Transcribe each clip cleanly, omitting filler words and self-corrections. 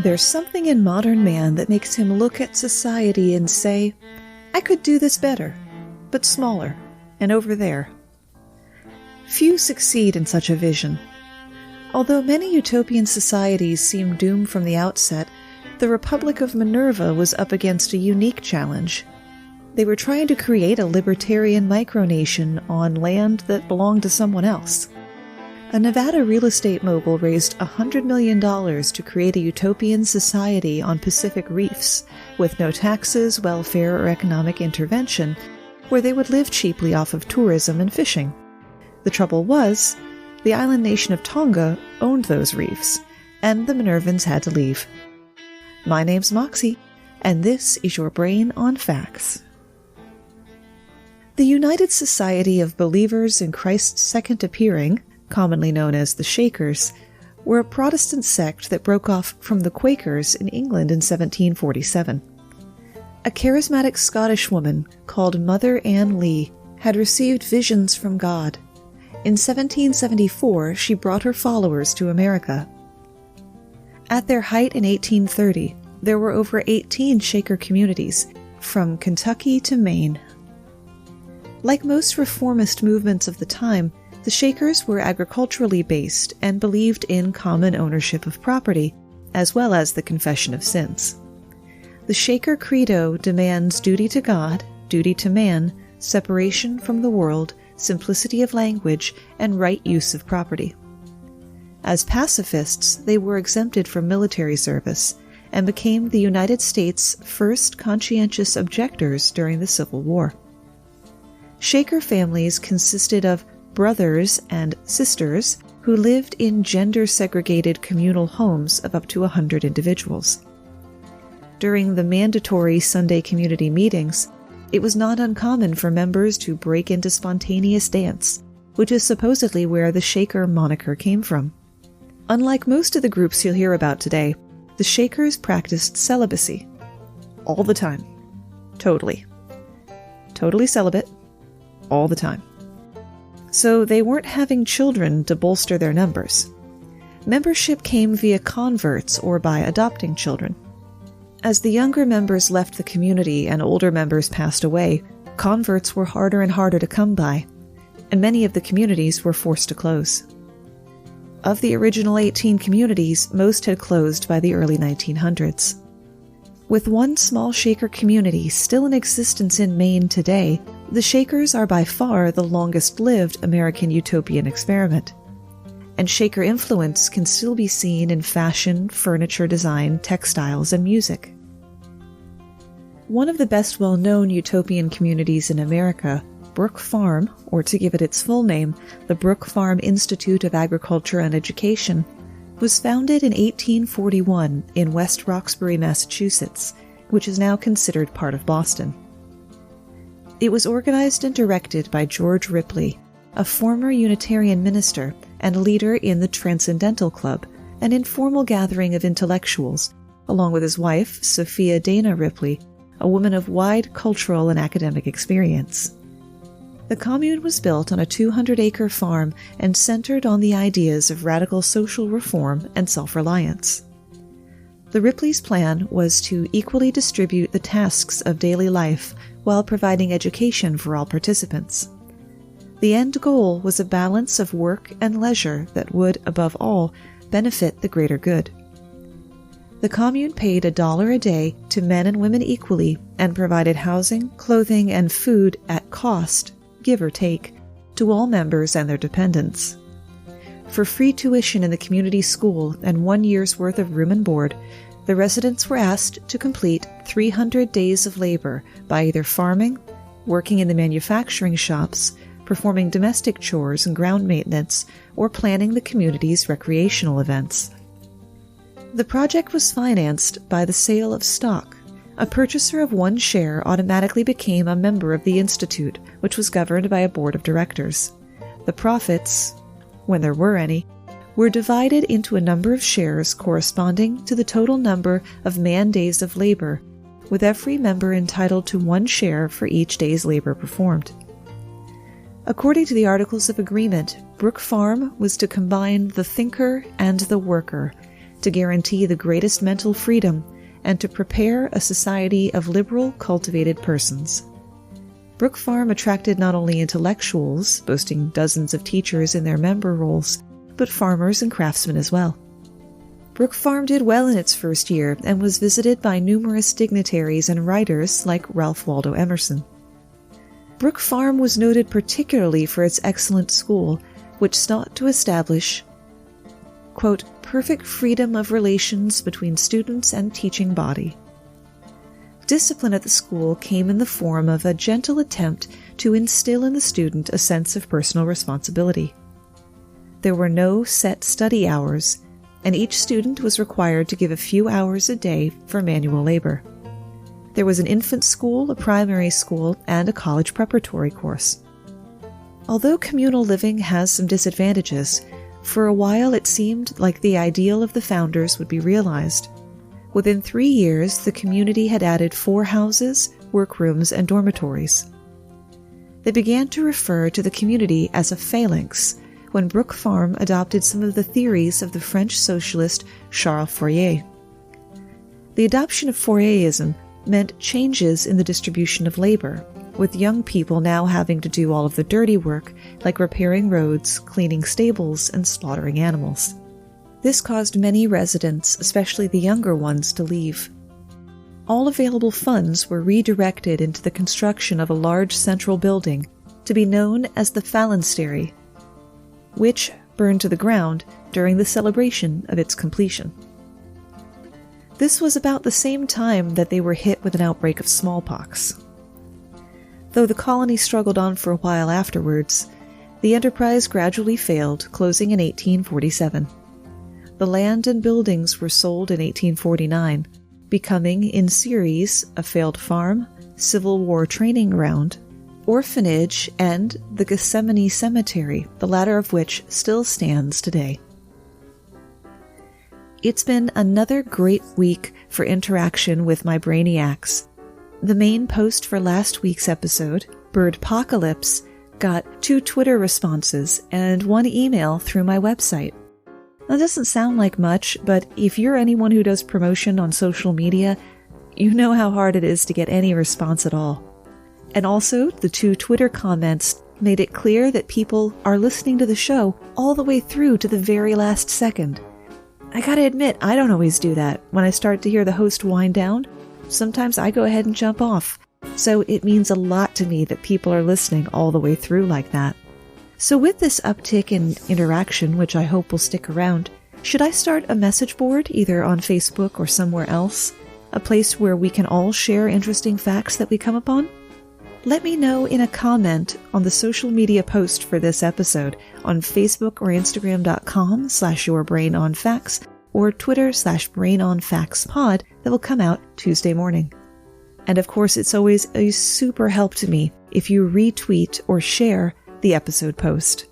There's something in modern man that makes him look at society and say, I could do this better, but smaller, and over there. Few succeed in such a vision. Although many utopian societies seem doomed from the outset, the Republic of Minerva was up against a unique challenge. They were trying to create a libertarian micronation on land that belonged to someone else. A Nevada real estate mogul raised $100 million to create a utopian society on Pacific reefs, with no taxes, welfare, or economic intervention, where they would live cheaply off of tourism and fishing. The trouble was, the island nation of Tonga owned those reefs, and the Minervans had to leave. My name's Moxie, and this is your Brain on Facts. The United Society of Believers in Christ's Second Appearing, commonly known as the Shakers, were a Protestant sect that broke off from the Quakers in England in 1747. A charismatic Scottish woman called Mother Ann Lee had received visions from God. In 1774, she brought her followers to America. At their height in 1830, there were over 18 Shaker communities, from Kentucky to Maine. Like most reformist movements of the time, the Shakers were agriculturally based and believed in common ownership of property, as well as the confession of sins. The Shaker credo demands duty to God, duty to man, separation from the world, simplicity of language, and right use of property. As pacifists, they were exempted from military service and became the United States' first conscientious objectors during the Civil War. Shaker families consisted of brothers and sisters who lived in gender-segregated communal homes of up to 100 individuals. During the mandatory Sunday community meetings, it was not uncommon for members to break into spontaneous dance, which is supposedly where the Shaker moniker came from. Unlike most of the groups you'll hear about today, the Shakers practiced celibacy. All the time. Totally. Totally celibate. All the time. So they weren't having children to bolster their numbers. Membership came via converts or by adopting children. As the younger members left the community and older members passed away, converts were harder and harder to come by, and many of the communities were forced to close. Of the original 18 communities, most had closed by the early 1900s. With one small Shaker community still in existence in Maine today, the Shakers are by far the longest-lived American utopian experiment. And Shaker influence can still be seen in fashion, furniture design, textiles, and music. One of the best well-known utopian communities in America, Brook Farm, or to give it its full name, the Brook Farm Institute of Agriculture and Education, was founded in 1841 in West Roxbury, Massachusetts, which is now considered part of Boston. It was organized and directed by George Ripley, a former Unitarian minister and leader in the Transcendental Club, an informal gathering of intellectuals, along with his wife, Sophia Dana Ripley, a woman of wide cultural and academic experience. The commune was built on a 200-acre farm and centered on the ideas of radical social reform and self-reliance. The Ripley's plan was to equally distribute the tasks of daily life while providing education for all participants. The end goal was a balance of work and leisure that would, above all, benefit the greater good. The commune paid $1 a day to men and women equally and provided housing, clothing, and food at cost, give or take, to all members and their dependents. For free tuition in the community school and 1 year's worth of room and board, the residents were asked to complete 300 days of labor by either farming, working in the manufacturing shops, performing domestic chores and ground maintenance, or planning the community's recreational events. The project was financed by the sale of stock. A purchaser of one share automatically became a member of the Institute, which was governed by a board of directors. The profits, when there were any, were divided into a number of shares corresponding to the total number of man-days of labor, with every member entitled to one share for each day's labor performed. According to the Articles of Agreement, Brook Farm was to combine the thinker and the worker, to guarantee the greatest mental freedom and to prepare a society of liberal, cultivated persons. Brook Farm attracted not only intellectuals, boasting dozens of teachers in their member roles, but farmers and craftsmen as well. Brook Farm did well in its first year and was visited by numerous dignitaries and writers like Ralph Waldo Emerson. Brook Farm was noted particularly for its excellent school, which sought to establish, quote, perfect freedom of relations between students and teaching body. Discipline at the school came in the form of a gentle attempt to instill in the student a sense of personal responsibility. There were no set study hours, and each student was required to give a few hours a day for manual labor. There was an infant school, a primary school, and a college preparatory course. Although communal living has some disadvantages, for a while it seemed like the ideal of the founders would be realized. Within 3 years, the community had added 4 houses, workrooms, and dormitories. They began to refer to the community as a phalanx when Brook Farm adopted some of the theories of the French socialist Charles Fourier. The adoption of Fourierism meant changes in the distribution of labor, with young people now having to do all of the dirty work, like repairing roads, cleaning stables, and slaughtering animals. This caused many residents, especially the younger ones, to leave. All available funds were redirected into the construction of a large central building to be known as the phalanstery, which burned to the ground during the celebration of its completion. This was about the same time that they were hit with an outbreak of smallpox. Though the colony struggled on for a while afterwards, the enterprise gradually failed, closing in 1847. The land and buildings were sold in 1849, becoming, in series, a failed farm, Civil War training ground, orphanage, and the Gethsemane Cemetery, the latter of which still stands today. It's been another great week for interaction with my brainiacs. The main post for last week's episode, Birdpocalypse, got 2 Twitter responses and 1 email through my website. That doesn't sound like much, but if you're anyone who does promotion on social media, you know how hard it is to get any response at all. And also, the 2 Twitter comments made it clear that people are listening to the show all the way through to the very last second. I gotta admit, I don't always do that. When I start to hear the host wind down, sometimes I go ahead and jump off. So it means a lot to me that people are listening all the way through like that. So with this uptick in interaction, which I hope will stick around, should I start a message board either on Facebook or somewhere else? A place where we can all share interesting facts that we come upon? Let me know in a comment on the social media post for this episode on Facebook or Instagram.com/yourbrainonfacts or Twitter/brainonfactspod that will come out Tuesday morning. And of course, it's always a super help to me if you retweet or share the episode post.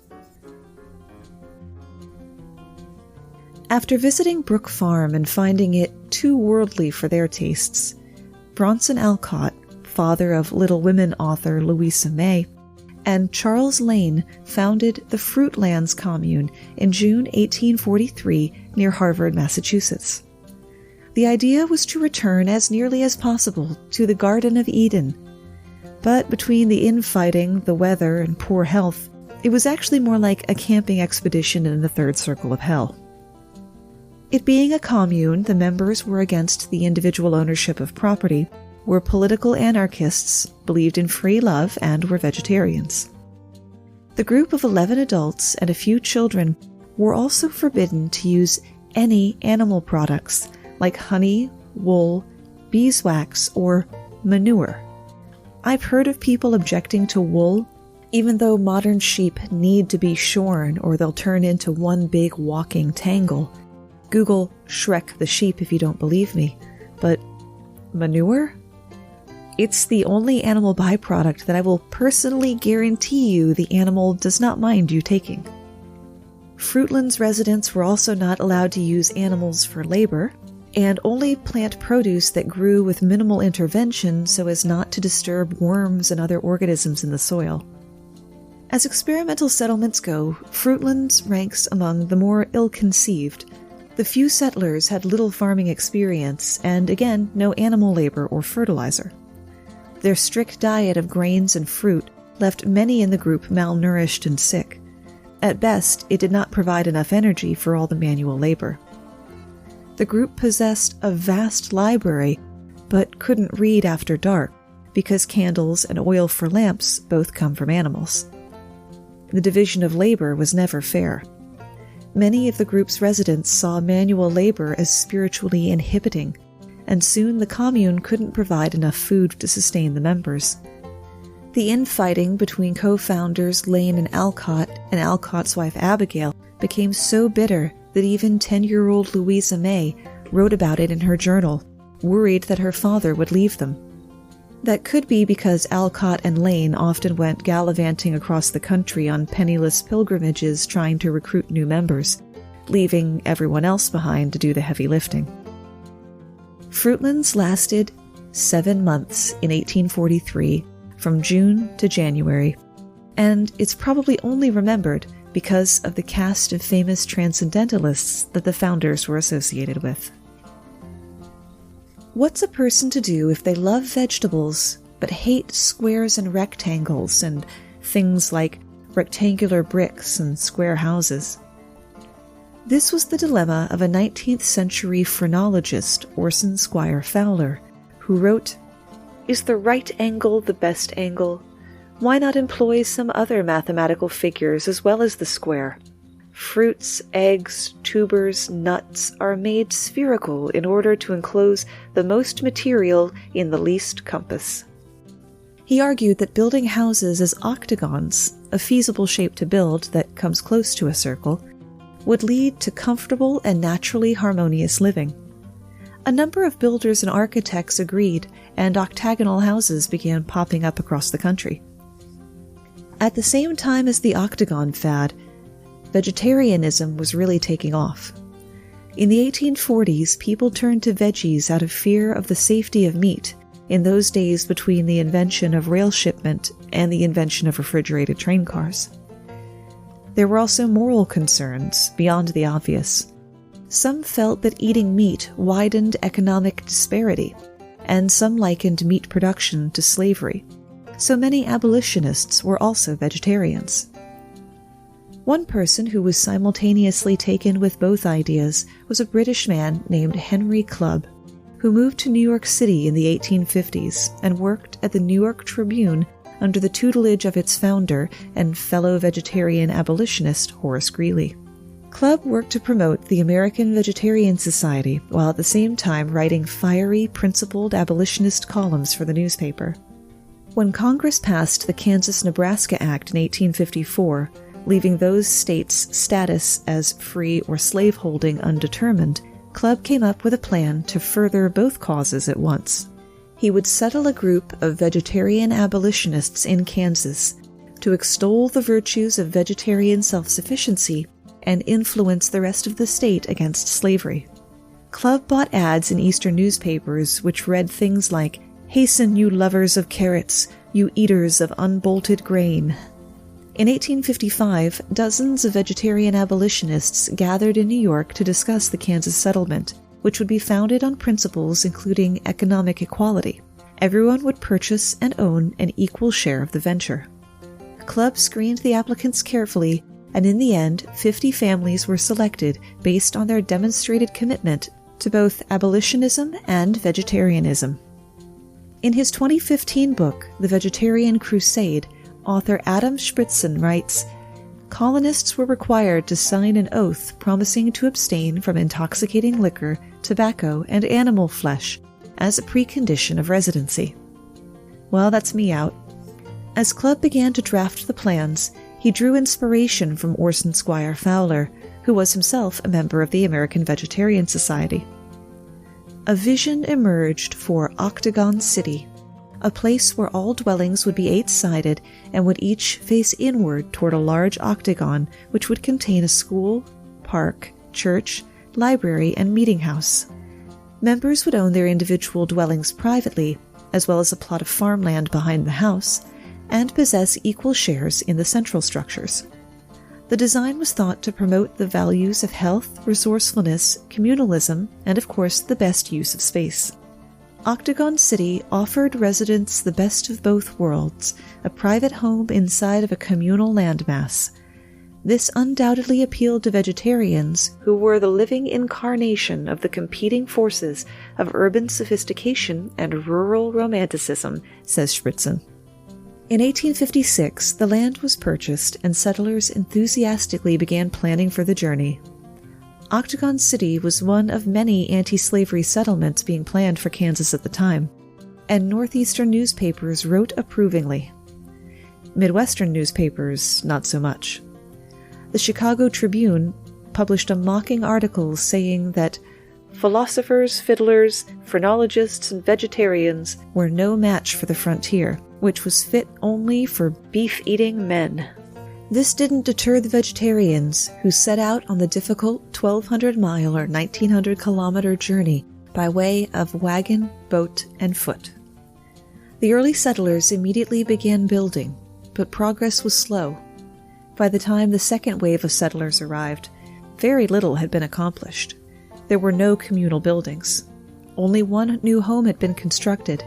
After visiting Brook Farm and finding it too worldly for their tastes, Bronson Alcott, father of Little Women author Louisa May, and Charles Lane founded the Fruitlands Commune in June 1843 near Harvard, Massachusetts. The idea was to return as nearly as possible to the Garden of Eden, but between the infighting, the weather, and poor health, it was actually more like a camping expedition in the third circle of hell. It being a commune, the members were against the individual ownership of property, were political anarchists, believed in free love, and were vegetarians. The group of 11 adults and a few children were also forbidden to use any animal products like honey, wool, beeswax, or manure. I've heard of people objecting to wool, even though modern sheep need to be shorn or they'll turn into one big walking tangle. Google Shrek the sheep if you don't believe me. But manure? It's the only animal byproduct that I will personally guarantee you the animal does not mind you taking. Fruitlands residents were also not allowed to use animals for labor, and only plant produce that grew with minimal intervention so as not to disturb worms and other organisms in the soil. As experimental settlements go, Fruitlands ranks among the more ill-conceived. The few settlers had little farming experience and, again, no animal labor or fertilizer. Their strict diet of grains and fruit left many in the group malnourished and sick. At best, it did not provide enough energy for all the manual labor. The group possessed a vast library, but couldn't read after dark, because candles and oil for lamps both come from animals. The division of labor was never fair. Many of the group's residents saw manual labor as spiritually inhibiting, and soon the commune couldn't provide enough food to sustain the members. The infighting between co-founders Lane and Alcott's wife Abigail became so bitter that even 10-year-old Louisa May wrote about it in her journal, worried that her father would leave them. That could be because Alcott and Lane often went gallivanting across the country on penniless pilgrimages trying to recruit new members, leaving everyone else behind to do the heavy lifting. Fruitlands lasted 7 months in 1843, from June to January, and it's probably only remembered because of the cast of famous transcendentalists that the founders were associated with. What's a person to do if they love vegetables but hate squares and rectangles and things like rectangular bricks and square houses? This was the dilemma of a 19th century phrenologist, Orson Squire Fowler, who wrote, "Is the right angle the best angle? Why not employ some other mathematical figures as well as the square? Fruits, eggs, tubers, nuts are made spherical in order to enclose the most material in the least compass." He argued that building houses as octagons, a feasible shape to build that comes close to a circle, would lead to comfortable and naturally harmonious living. A number of builders and architects agreed, and octagonal houses began popping up across the country. At the same time as the octagon fad, vegetarianism was really taking off. In the 1840s, people turned to veggies out of fear of the safety of meat in those days between the invention of rail shipment and the invention of refrigerated train cars. There were also moral concerns beyond the obvious. Some felt that eating meat widened economic disparity, and some likened meat production to slavery, so many abolitionists were also vegetarians. One person who was simultaneously taken with both ideas was a British man named Henry Clubb, who moved to New York City in the 1850s and worked at the New York Tribune under the tutelage of its founder and fellow vegetarian abolitionist Horace Greeley. Clubb worked to promote the American Vegetarian Society while at the same time writing fiery, principled abolitionist columns for the newspaper. When Congress passed the Kansas-Nebraska Act in 1854, leaving those states' status as free or slaveholding undetermined, Clubb came up with a plan to further both causes at once. He would settle a group of vegetarian abolitionists in Kansas to extol the virtues of vegetarian self-sufficiency and influence the rest of the state against slavery. Clubb bought ads in Eastern newspapers which read things like, "Hasten, you lovers of carrots, you eaters of unbolted grain." In 1855, dozens of vegetarian abolitionists gathered in New York to discuss the Kansas settlement, which would be founded on principles including economic equality. Everyone would purchase and own an equal share of the venture. Clubb screened the applicants carefully, and in the end, 50 families were selected based on their demonstrated commitment to both abolitionism and vegetarianism. In his 2015 book, The Vegetarian Crusade, author Adam Spritzen writes, "Colonists were required to sign an oath promising to abstain from intoxicating liquor, tobacco, and animal flesh as a precondition of residency." Well, that's me out. As Clubb began to draft the plans, he drew inspiration from Orson Squire Fowler, who was himself a member of the American Vegetarian Society. A vision emerged for Octagon City, a place where all dwellings would be 8-sided and would each face inward toward a large octagon which would contain a school, park, church, library, and meeting house. Members would own their individual dwellings privately, as well as a plot of farmland behind the house, and possess equal shares in the central structures. The design was thought to promote the values of health, resourcefulness, communalism, and of course the best use of space. Octagon City offered residents the best of both worlds, a private home inside of a communal landmass. This undoubtedly appealed to vegetarians who were the living incarnation of the competing forces of urban sophistication and rural romanticism, says Spritzen. In 1856, the land was purchased and settlers enthusiastically began planning for the journey. Octagon City was one of many anti-slavery settlements being planned for Kansas at the time, and northeastern newspapers wrote approvingly. Midwestern newspapers, not so much. The Chicago Tribune published a mocking article saying that philosophers, fiddlers, phrenologists, and vegetarians were no match for the frontier, which was fit only for beef-eating men. This didn't deter the vegetarians, who set out on the difficult 1,200-mile or 1,900-kilometer journey by way of wagon, boat, and foot. The early settlers immediately began building, but progress was slow. By the time the second wave of settlers arrived, very little had been accomplished. There were no communal buildings. Only one new home had been constructed,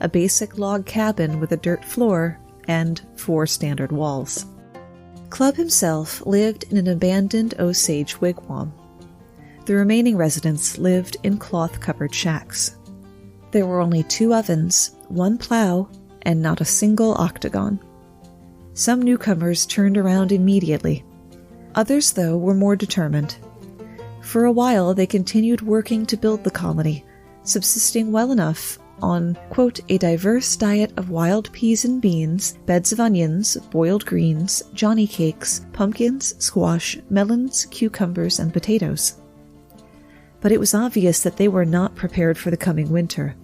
a basic log cabin with a dirt floor and 4 standard walls. Clubb himself lived in an abandoned Osage wigwam. The remaining residents lived in cloth-covered shacks. There were only 2 ovens, 1 plow, and not a single octagon. Some newcomers turned around immediately. Others, though, were more determined. For a while, they continued working to build the colony, subsisting well enough on, quote, a diverse diet of wild peas and beans, beds of onions, boiled greens, johnny cakes, pumpkins, squash, melons, cucumbers, and potatoes. But it was obvious that they were not prepared for the coming winter,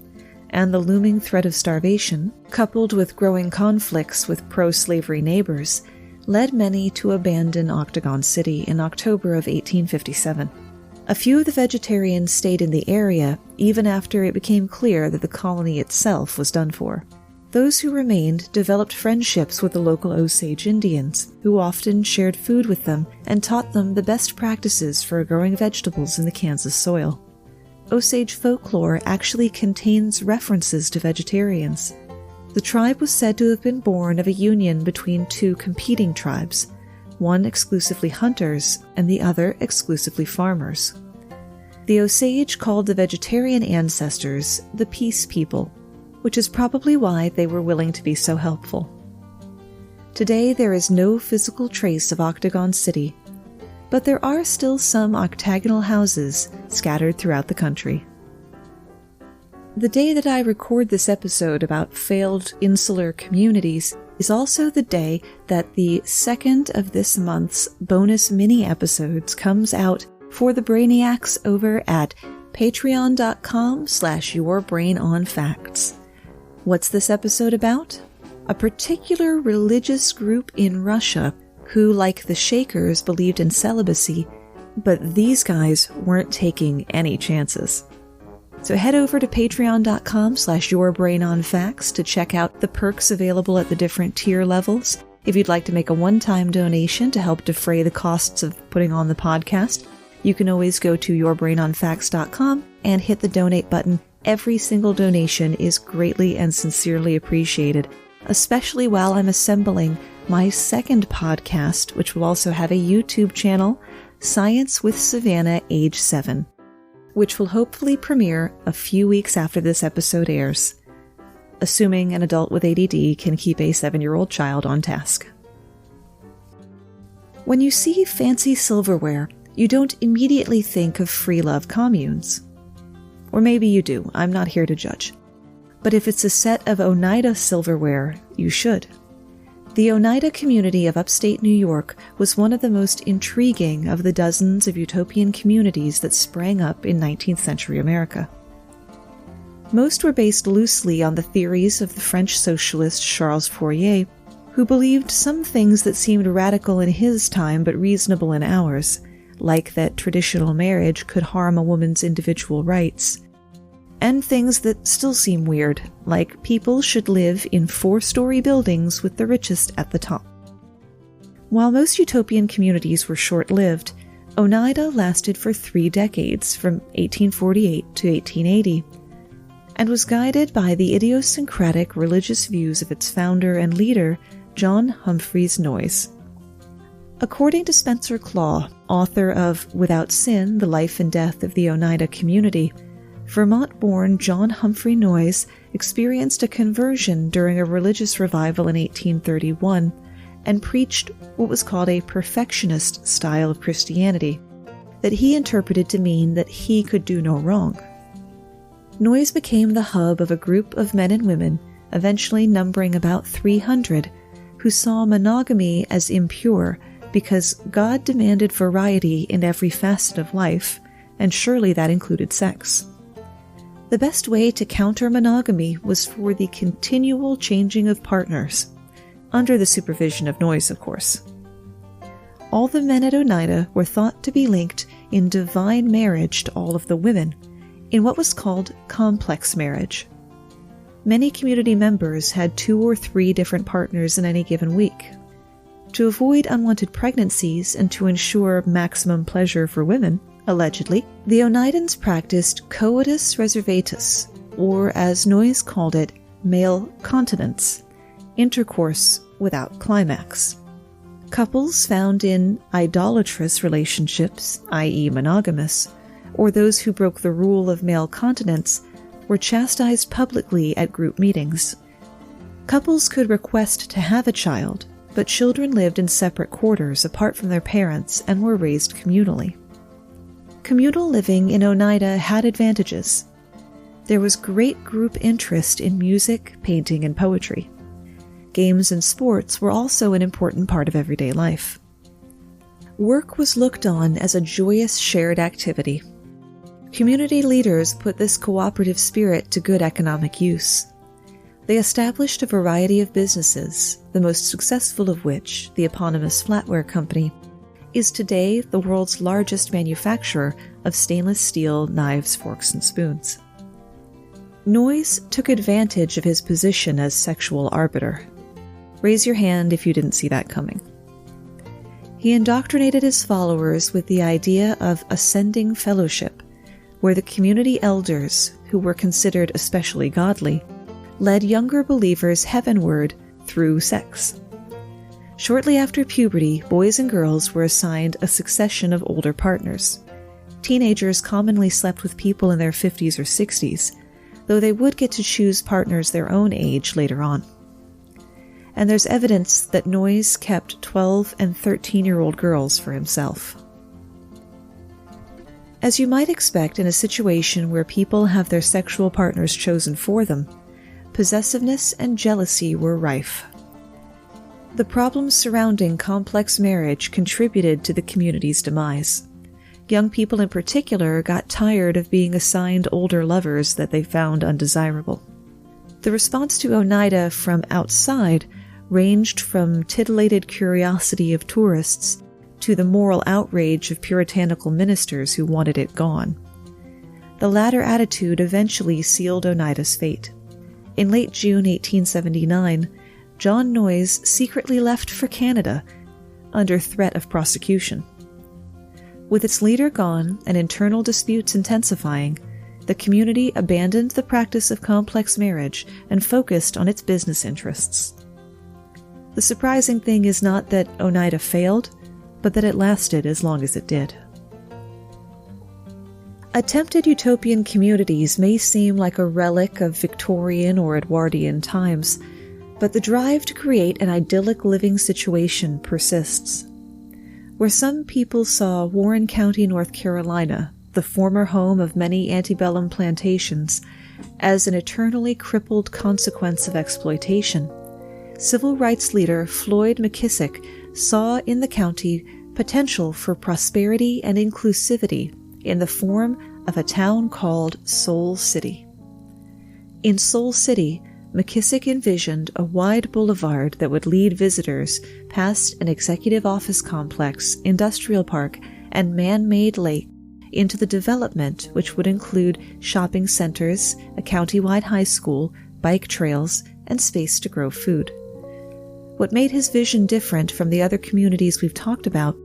and the looming threat of starvation, coupled with growing conflicts with pro-slavery neighbors, led many to abandon Octagon City in October of 1857. A few of the vegetarians stayed in the area even after it became clear that the colony itself was done for. Those who remained developed friendships with the local Osage Indians, who often shared food with them and taught them the best practices for growing vegetables in the Kansas soil. Osage folklore actually contains references to vegetarians. The tribe was said to have been born of a union between 2 competing tribes, one exclusively hunters and the other exclusively farmers. The Osage called the vegetarian ancestors the Peace People, which is probably why they were willing to be so helpful. Today there is no physical trace of Octagon City, but there are still some octagonal houses scattered throughout the country. The day that I record this episode about failed insular communities is also the day that the second of this month's bonus mini-episodes comes out for the Brainiacs over at patreon.com/yourbrainonfacts. What's this episode about? A particular religious group in Russia who, like the Shakers, believed in celibacy, but these guys weren't taking any chances. So head over to patreon.com/yourbrainonfacts to check out the perks available at the different tier levels. If you'd like to make a one-time donation to help defray the costs of putting on the podcast, you can always go to yourbrainonfacts.com and hit the donate button. Every single donation is greatly and sincerely appreciated, especially while I'm assembling my second podcast, which will also have a YouTube channel, Science with Savannah Age 7. Which will hopefully premiere a few weeks after this episode airs, assuming an adult with ADD can keep a 7-year-old child on task. When you see fancy silverware, you don't immediately think of free love communes. Or maybe you do, I'm not here to judge. But if it's a set of Oneida silverware, you should. The Oneida community of upstate New York was one of the most intriguing of the dozens of utopian communities that sprang up in 19th century America. Most were based loosely on the theories of the French socialist Charles Fourier, who believed some things that seemed radical in his time but reasonable in ours, like that traditional marriage could harm a woman's individual rights, and things that still seem weird, like people should live in 4-story buildings with the richest at the top. While most utopian communities were short-lived, Oneida lasted for 3 decades, from 1848 to 1880, and was guided by the idiosyncratic religious views of its founder and leader, John Humphreys Noyes. According to Spencer Claw, author of Without Sin, The Life and Death of the Oneida Community, Vermont-born John Humphrey Noyes experienced a conversion during a religious revival in 1831 and preached what was called a perfectionist style of Christianity that he interpreted to mean that he could do no wrong. Noyes became the hub of a group of men and women, eventually numbering about 300, who saw monogamy as impure because God demanded variety in every facet of life, and surely that included sex. The best way to counter monogamy was for the continual changing of partners, under the supervision of Noyes, of course. All the men at Oneida were thought to be linked in divine marriage to all of the women, in what was called complex marriage. Many community members had 2 or 3 different partners in any given week. To avoid unwanted pregnancies and to ensure maximum pleasure for women, allegedly, the Oneidans practiced coitus reservatus, or as Noyes called it, male continence, intercourse without climax. Couples found in idolatrous relationships, i.e. monogamous, or those who broke the rule of male continence, were chastised publicly at group meetings. Couples could request to have a child, but children lived in separate quarters apart from their parents and were raised communally. Communal living in Oneida had advantages. There was great group interest in music, painting, and poetry. Games and sports were also an important part of everyday life. Work was looked on as a joyous shared activity. Community leaders put this cooperative spirit to good economic use. They established a variety of businesses, the most successful of which, the eponymous Flatware Company, is today the world's largest manufacturer of stainless steel knives, forks, and spoons. Noyes took advantage of his position as sexual arbiter. Raise your hand if you didn't see that coming. He indoctrinated his followers with the idea of ascending fellowship, where the community elders, who were considered especially godly, led younger believers heavenward through sex. Shortly after puberty, boys and girls were assigned a succession of older partners. Teenagers commonly slept with people in their 50s or 60s, though they would get to choose partners their own age later on. And there's evidence that Noyes kept 12 and 13-year-old girls for himself. As you might expect in a situation where people have their sexual partners chosen for them, possessiveness and jealousy were rife. The problems surrounding complex marriage contributed to the community's demise. Young people in particular got tired of being assigned older lovers that they found undesirable. The response to Oneida from outside ranged from titillated curiosity of tourists to the moral outrage of puritanical ministers who wanted it gone. The latter attitude eventually sealed Oneida's fate. In late June 1879, John Noyes secretly left for Canada under threat of prosecution. With its leader gone and internal disputes intensifying, the community abandoned the practice of complex marriage and focused on its business interests. The surprising thing is not that Oneida failed, but that it lasted as long as it did. Attempted utopian communities may seem like a relic of Victorian or Edwardian times, but the drive to create an idyllic living situation persists. Where some people saw Warren County, North Carolina, the former home of many antebellum plantations, as an eternally crippled consequence of exploitation, civil rights leader Floyd McKissick saw in the county potential for prosperity and inclusivity in the form of a town called Soul City. In Soul City, McKissick envisioned a wide boulevard that would lead visitors past an executive office complex, industrial park, and man-made lake into the development which would include shopping centers, a county-wide high school, bike trails, and space to grow food. What made his vision different from the other communities we've talked about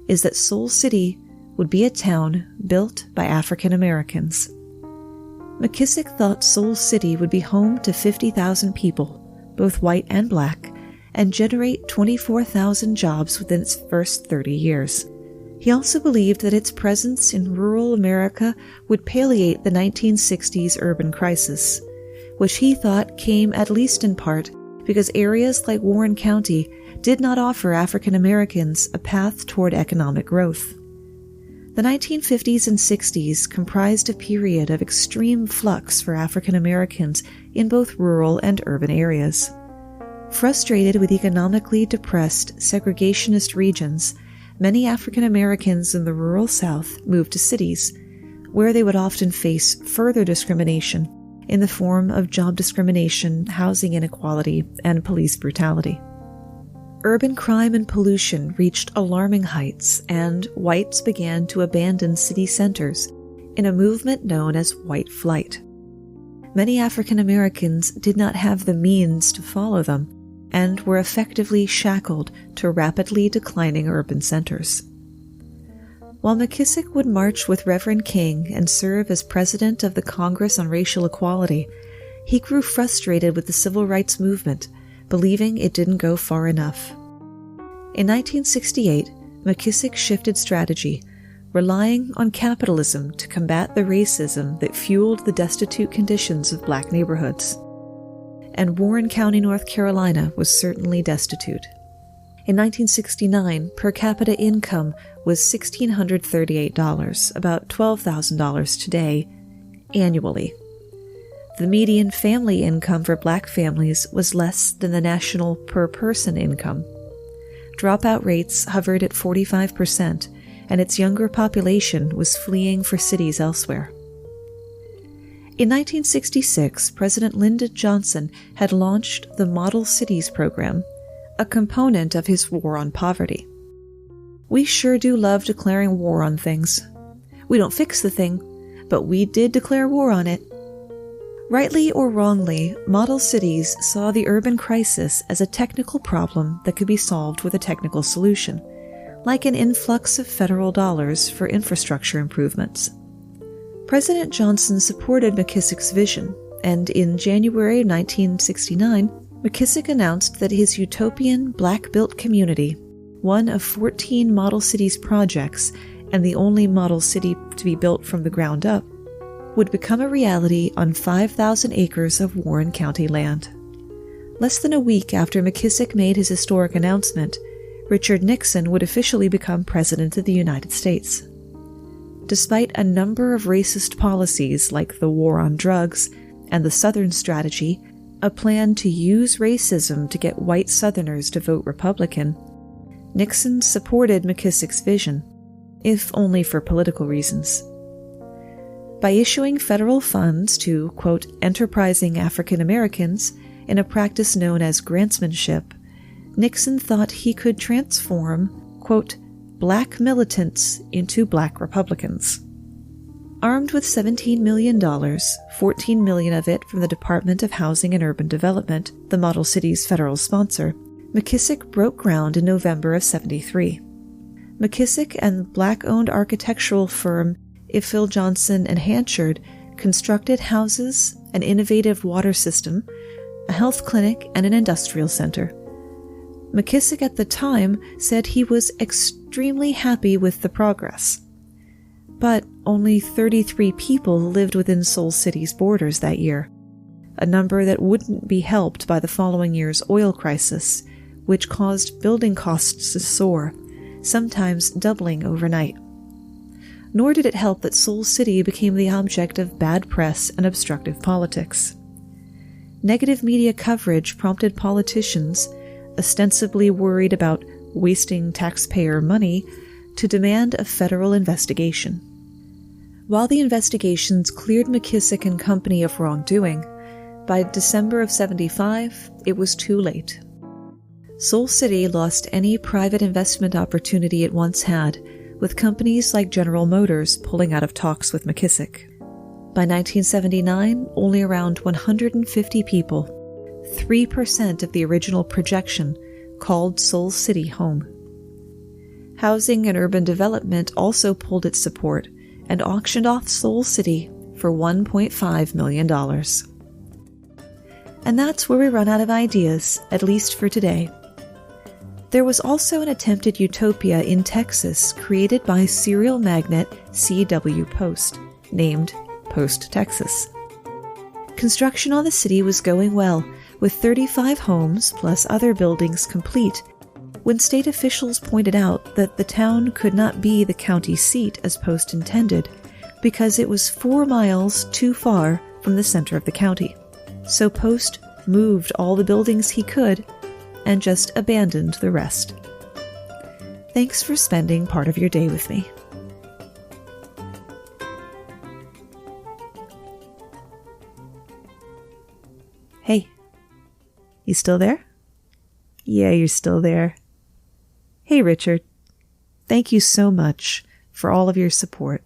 is that Soul City would be a town built by African Americans. McKissick thought Soul City would be home to 50,000 people, both white and black, and generate 24,000 jobs within its first 30 years. He also believed that its presence in rural America would palliate the 1960s urban crisis, which he thought came at least in part because areas like Warren County did not offer African Americans a path toward economic growth. The 1950s and 60s comprised a period of extreme flux for African Americans in both rural and urban areas. Frustrated with economically depressed, segregationist regions, many African Americans in the rural South moved to cities, where they would often face further discrimination in the form of job discrimination, housing inequality, and police brutality. Urban crime and pollution reached alarming heights, and whites began to abandon city centers in a movement known as white flight. Many African Americans did not have the means to follow them and were effectively shackled to rapidly declining urban centers. While McKissick would march with Reverend King and serve as president of the Congress on Racial Equality, he grew frustrated with the civil rights movement, believing it didn't go far enough. In 1968, McKissick shifted strategy, relying on capitalism to combat the racism that fueled the destitute conditions of black neighborhoods. And Warren County, North Carolina was certainly destitute. In 1969, per capita income was $1,638, about $12,000 today, annually. The median family income for black families was less than the national per-person income. Dropout rates hovered at 45%, and its younger population was fleeing for cities elsewhere. In 1966, President Lyndon Johnson had launched the Model Cities program, a component of his war on poverty. We sure do love declaring war on things. We don't fix the thing, but we did declare war on it. Rightly or wrongly, model cities saw the urban crisis as a technical problem that could be solved with a technical solution, like an influx of federal dollars for infrastructure improvements. President Johnson supported McKissick's vision, and in January 1969, McKissick announced that his utopian black-built community, one of 14 Model Cities projects and the only model city to be built from the ground up, would become a reality on 5,000 acres of Warren County land. Less than a week after McKissick made his historic announcement, Richard Nixon would officially become President of the United States. Despite a number of racist policies like the war on drugs and the Southern Strategy, a plan to use racism to get white Southerners to vote Republican, Nixon supported McKissick's vision, if only for political reasons. By issuing federal funds to, quote, enterprising African Americans in a practice known as grantsmanship, Nixon thought he could transform, quote, black militants into black Republicans. Armed with $17 million, $14 million of it from the Department of Housing and Urban Development, the Model Cities' federal sponsor, McKissick broke ground in November of '73. McKissick and black-owned architectural firm Ifill Johnson and Hanchard constructed houses, an innovative water system, a health clinic, and an industrial center. McKissick at the time said he was extremely happy with the progress. But only 33 people lived within Soul City's borders that year, a number that wouldn't be helped by the following year's oil crisis, which caused building costs to soar, sometimes doubling overnight. Nor did it help that Soul City became the object of bad press and obstructive politics. Negative media coverage prompted politicians, ostensibly worried about wasting taxpayer money, to demand a federal investigation. While the investigations cleared McKissick and company of wrongdoing, by December of '75, it was too late. Soul City lost any private investment opportunity it once had, with companies like General Motors pulling out of talks with McKissick. By 1979, only around 150 people, 3% of the original projection, called Soul City home. Housing and Urban Development also pulled its support and auctioned off Soul City for $1.5 million. And that's where we run out of ideas, at least for today. There was also an attempted utopia in Texas created by serial magnate C.W. Post, named Post Texas. Construction on the city was going well, with 35 homes plus other buildings complete, when state officials pointed out that the town could not be the county seat as Post intended, because it was 4 miles too far from the center of the county. So Post moved all the buildings he could and just abandoned the rest. Thanks for spending part of your day with me. Hey, you still there? Yeah, you're still there. Hey, Richard. Thank you so much for all of your support.